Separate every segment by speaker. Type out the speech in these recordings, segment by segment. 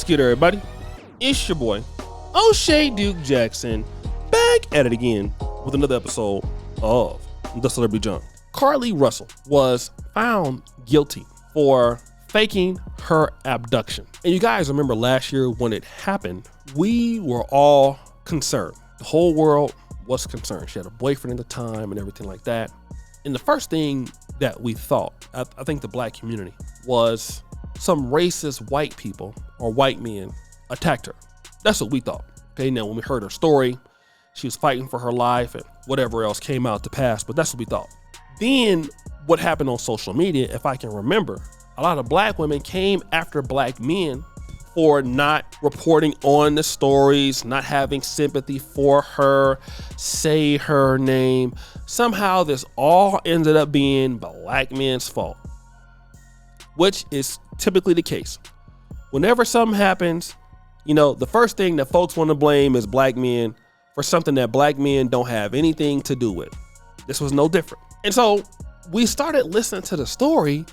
Speaker 1: What's good, everybody? It's your boy, O'Shea Duke Jackson, back at it again with another episode of The Celebrity Junk. Carlee Russell was found guilty for faking her abduction. And you guys remember last year when it happened, we were all concerned. The whole world was concerned. She had a boyfriend at the time and everything like that. And the first thing that we thought, I think the black community, was some racist white people or white men attacked her. That's what we thought. Okay, now when we heard her story, she was fighting for her life and whatever else came out to pass, but that's what we thought. Then what happened on social media, if I can remember, a lot of black women came after black men for not reporting on the stories, not having sympathy for her, say her name. Somehow this all ended up being black men's fault, which is typically the case. Whenever something happens, you know, the first thing that folks want to blame is black men for something that black men don't have anything to do with. This was no different. And so we started listening to the story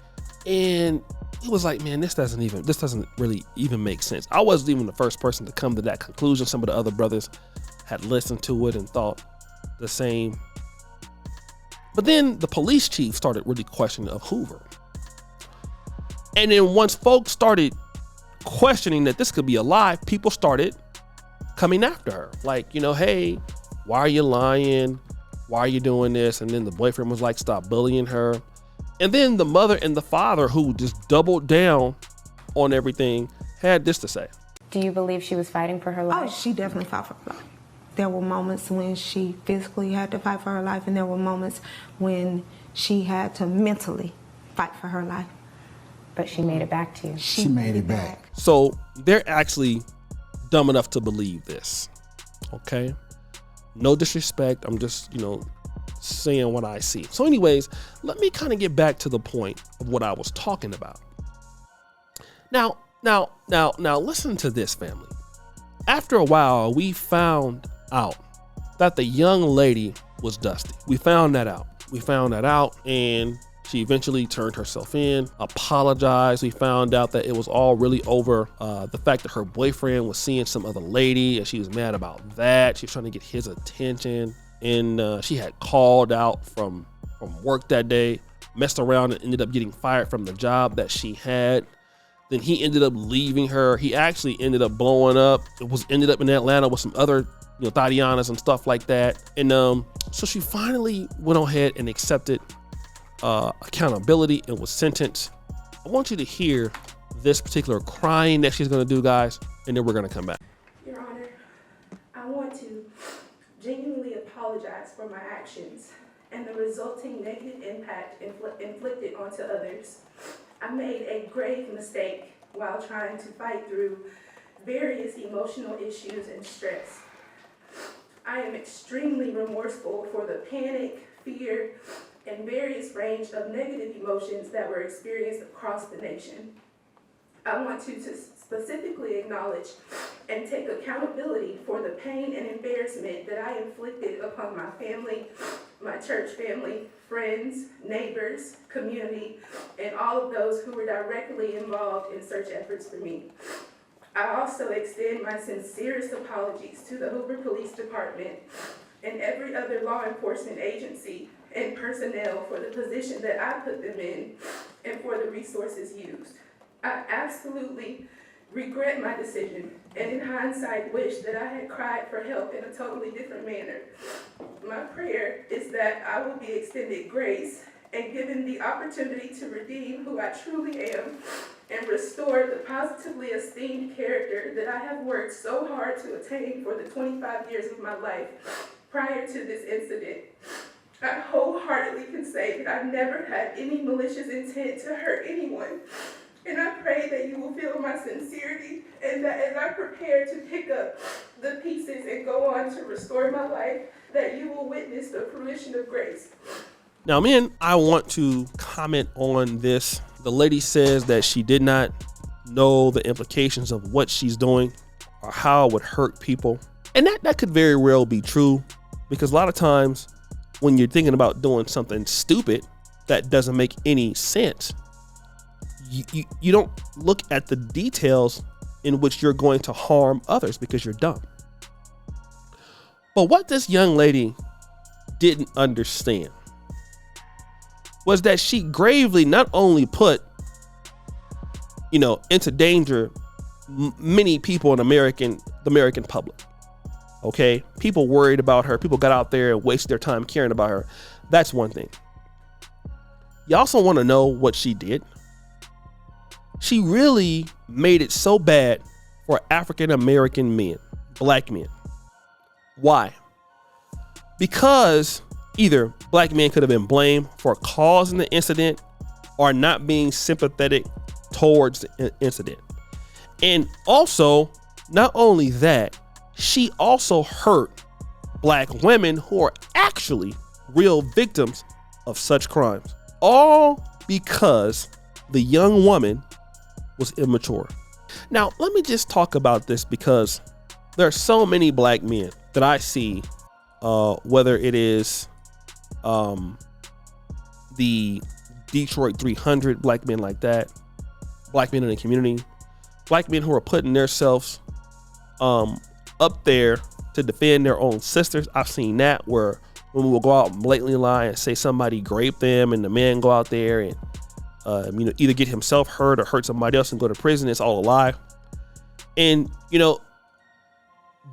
Speaker 1: and it was like, man, this doesn't really even make sense. I wasn't even the first person to come to that conclusion. Some of the other brothers had listened to it and thought the same. But then the police chief started really questioning of Hoover. And then once folks started questioning that this could be a lie, people started coming after her. Like, you know, hey, why are you lying? Why are you doing this? And then the boyfriend was like, stop bullying her. And then the mother and the father, who just doubled down on everything, had this to say.
Speaker 2: Do you believe she was fighting for her life?
Speaker 3: Oh, she definitely fought for her life. There were moments when she physically had to fight for her life, and there were moments when she had to mentally fight for her life.
Speaker 2: But she made it back to you.
Speaker 3: She made it back.
Speaker 1: So they're actually dumb enough to believe this, okay? No disrespect. I'm just, saying what I see. So anyways, let me kind of get back to the point of what I was talking about. Now, listen to this, family. After a while, we found out that the young lady was Dusty. We found that out and she eventually turned herself in, apologized. We found out that it was all really over the fact that her boyfriend was seeing some other lady and she was mad about that. She was trying to get his attention. And she had called out from work that day, messed around and ended up getting fired from the job that she had. Then he ended up leaving her. He actually ended up blowing up. Ended up in Atlanta with some other, Tatianas and stuff like that. And so she finally went ahead and accepted accountability and was sentenced. I want you to hear this particular crying that she's going to do, guys, and then we're going to come back.
Speaker 4: Your Honor, I want to genuinely apologize for my actions and the resulting negative impact inflicted onto others. I made a grave mistake while trying to fight through various emotional issues and stress. I am extremely remorseful for the panic, fear, and various range of negative emotions that were experienced across the nation. I want to specifically acknowledge and take accountability for the pain and embarrassment that I inflicted upon my family, my church family, friends, neighbors, community, and all of those who were directly involved in search efforts for me. I also extend my sincerest apologies to the Hoover Police Department and every other law enforcement agency and personnel for the position that I put them in and for the resources used. I absolutely regret my decision and in hindsight wish that I had cried for help in a totally different manner. My prayer is that I will be extended grace and given the opportunity to redeem who I truly am and restore the positively esteemed character that I have worked so hard to attain for the 25 years of my life prior to this incident. I wholeheartedly can say that I've never had any malicious intent to hurt anyone. And I pray that you will feel my sincerity and that as I prepare to pick up the pieces and go on to restore my life, that you will witness the fruition of grace.
Speaker 1: Now, men, I want to comment on this. The lady says that she did not know the implications of what she's doing or how it would hurt people. And that could very well be true, because a lot of times when you're thinking about doing something stupid that doesn't make any sense, you don't look at the details in which you're going to harm others because you're dumb. But what this young lady didn't understand was that she gravely not only put, into danger many people in the American public. Okay, people worried about her. People got out there and wasted their time caring about her. That's one thing. You also want to know what she did. She really made it so bad for African American men, black men. Why? Because either black men could have been blamed for causing the incident or not being sympathetic towards the incident. And also, not only that, she also hurt black women who are actually real victims of such crimes. All because the young woman was immature. Now, let me just talk about this because there are so many black men that I see, whether it is the Detroit 300, black men like that, black men in the community, black men who are putting themselves up there to defend their own sisters. I've seen that where women will go out and blatantly lie and say somebody raped them, and the man go out there and either get himself hurt or hurt somebody else and go to prison. It's all a lie. And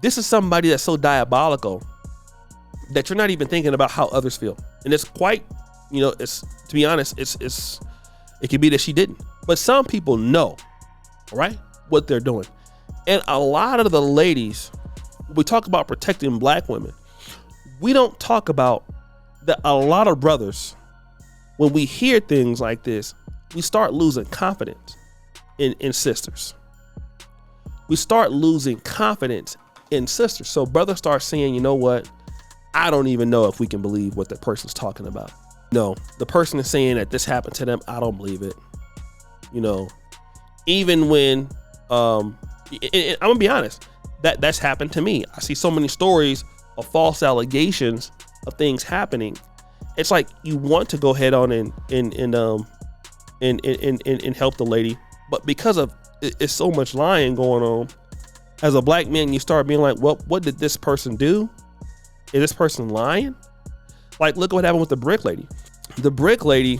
Speaker 1: this is somebody that's so diabolical that you're not even thinking about how others feel. And it's quite, it's, to be honest, it could be that she didn't, but some people know, right, what they're doing. And a lot of the ladies, we talk about protecting black women. We don't talk about that. A lot of brothers, when we hear things like this, we start losing confidence in sisters. We start losing confidence in sisters. So brothers start saying, you know what? I don't even know if we can believe what the person's talking about. No, the person is saying that this happened to them. I don't believe it. Even when, I'm gonna be honest, that's happened to me. I see so many stories of false allegations of things happening. It's like you want to go head on and help the lady, but because of it's so much lying going on, as a black man, you start being like, well, what did this person do? Is this person lying? Like, look at what happened with the brick lady. The brick lady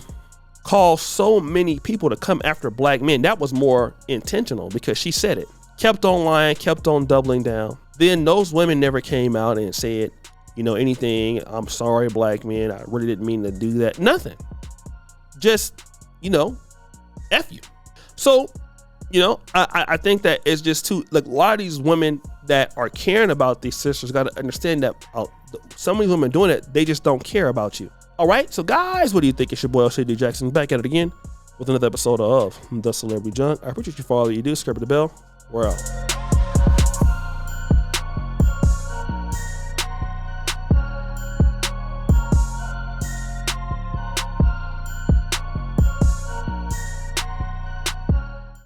Speaker 1: called so many people to come after black men. That was more intentional because she said it. Kept on lying, kept on doubling down. Then those women never came out and said, anything. I'm sorry, black men. I really didn't mean to do that. Nothing. Just, F you. So, I think that it's just too, like, a lot of these women that are caring about these sisters got to understand that some of these women doing it, they just don't care about you. All right. So guys, what do you think? It's your boy, Shady Jackson, back at it again with another episode of The Celebrity Junk. I appreciate you for all that you do. Subscribe to the bell. We're out.